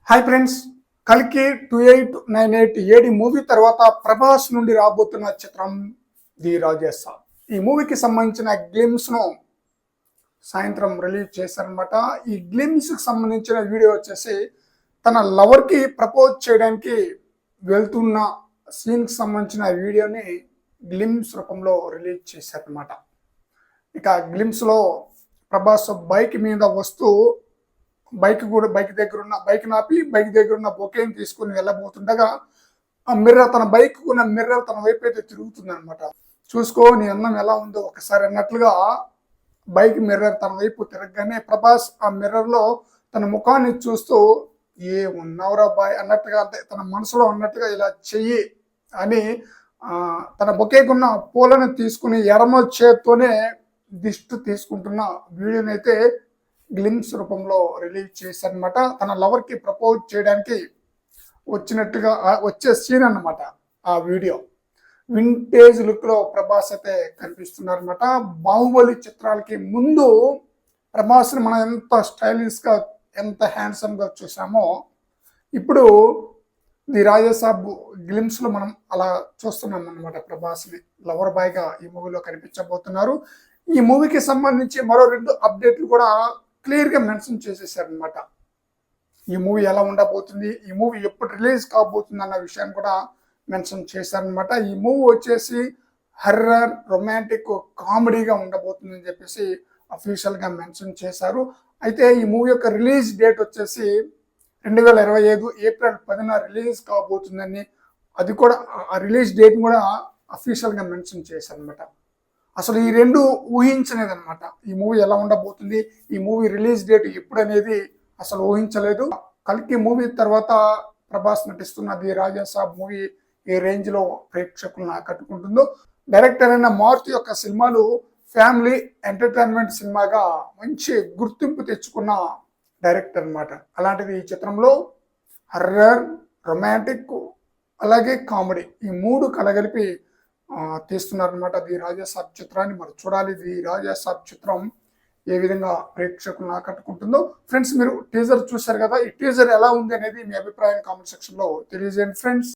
Hi friends, కల్కి 2898 AD movie తర్వాత ప్రభాస్ నుండి రాబోతున్న చిత్రం ది రాజేసా. ఈ మూవీకి సంబంధించిన గ్లిమ్స్ ను సాయంత్రం రిలీజ్ చేశారనమాట. ఈ గ్లిమ్స్ కి సంబంధించిన వీడియో వచ్చేసి తన లవర్ కి ప్రపోజ్ చేయడానికి వెళ్తున్న సీన్ కి సంబంధించిన వీడియోని గ్లిమ్స్ రూపంలో రిలీజ్ చేశారనమాట. ఇక గ్లిమ్స్ లో ప్రభాస్ బైక్ మీద వస్తూ బైక్ దగ్గర ఉన్న బైక్ నాపి బైక్ దగ్గర ఉన్న బొకేని తీసుకుని వెళ్ళబోతుండగా ఆ మిర్రర్, తన బైక్ ఉన్న మిర్రర్ తన వైపు అయితే తిరుగుతుంది అనమాట. చూసుకో నీ అన్నం ఎలా ఉందో ఒకసారి అన్నట్లుగా బైక్ మిర్రర్ తన వైపు తిరగగానే ప్రభాస్ ఆ మిర్రర్ లో తన ముఖాన్ని చూస్తూ ఏ ఉన్నవరా బాయ్ అన్నట్టుగా, అంటే తన మనసులో ఉన్నట్టుగా ఇలా చెయ్యి అని తన బొకేకున్న పూలను తీసుకుని ఎడమ చేత్తోనే దిష్టి తీసుకుంటున్న వీడియోని అయితే గ్లిమ్స్ రూపంలో రిలీజ్ చేశారనమాట. తన లవర్ కి ప్రపోజ్ చేయడానికి వచ్చినట్టుగా వచ్చే సీన్ అన్నమాట ఆ వీడియో. వింటేజ్ లుక్ లో ప్రభాస్ అయితే కనిపిస్తున్నారనమాట. బాహుబలి చిత్రాలకి ముందు ప్రభాస్ ని మనం ఎంత స్టైలిష్ గా, ఎంత హ్యాండ్సమ్ గా చూసామో, ఇప్పుడు ది రాజాసాబ్ గ్లిమ్స్ లో మనం అలా చూస్తున్నాం అనమాట. ప్రభాస్ ని లవర్ బాయ్ గా ఈ మూవీలో కనిపించబోతున్నారు. ఈ మూవీకి సంబంధించి మరో 2 అప్డేట్లు కూడా క్లియర్ గా మెన్షన్ చేసేసారనమాట. ఈ మూవీ ఎలా ఉండబోతుంది, ఈ మూవీ ఎప్పుడు రిలీజ్ కాబోతుంది అన్న విషయాన్ని కూడా మెన్షన్ చేశారనమాట. ఈ మూవీ వచ్చేసి హర్రర్, రొమాంటిక్, కామెడీగా ఉండబోతుందని చెప్పేసి అఫీషియల్ గా మెన్షన్ చేశారు. అయితే ఈ మూవీ యొక్క రిలీజ్ డేట్ వచ్చేసి 2025 ఏప్రిల్ 10న రిలీజ్ కాబోతుందని, అది కూడా ఆ రిలీజ్ డేట్ కూడా అఫీషియల్ గా మెన్షన్ చేశారనమాట. అసలు ఈ 2 ఊహించలేదు అనమాట. ఈ మూవీ ఎలా ఉండబోతుంది, ఈ మూవీ రిలీజ్ డేట్ ఎప్పుడు అనేది అసలు ఊహించలేదు. కల్కి మూవీ తర్వాత ప్రభాస్ నటిస్తున్న ది రాజాసాబ్ మూవీ ఏ రేంజ్ లో ప్రేక్షకులను ఆకట్టుకుంటుందో, డైరెక్టర్ అయిన మారుతి యొక్క సినిమాలు ఫ్యామిలీ ఎంటర్టైన్మెంట్ సినిమాగా మంచి గుర్తింపు తెచ్చుకున్న డైరెక్టర్ అనమాట. అలాంటిది ఈ చిత్రంలో హర్రర్, రొమాంటిక్, అలాగే కామెడీ ఈ 3 కలగలిపి తీస్తున్నారనమాట ది రాజాసాబ్ చిత్రాన్ని. మరి చూడాలి ది రాజాసాబ్ చిత్రం ఏ విధంగా ప్రేక్షకులను ఆకట్టుకుంటుందో. ఫ్రెండ్స్, మీరు టీజర్ చూశారు కదా, ఈ టీజర్ ఎలా ఉంది అనేది మీ అభిప్రాయం కామెంట్ సెక్షన్ లో తెలియజేయండి ఫ్రెండ్స్.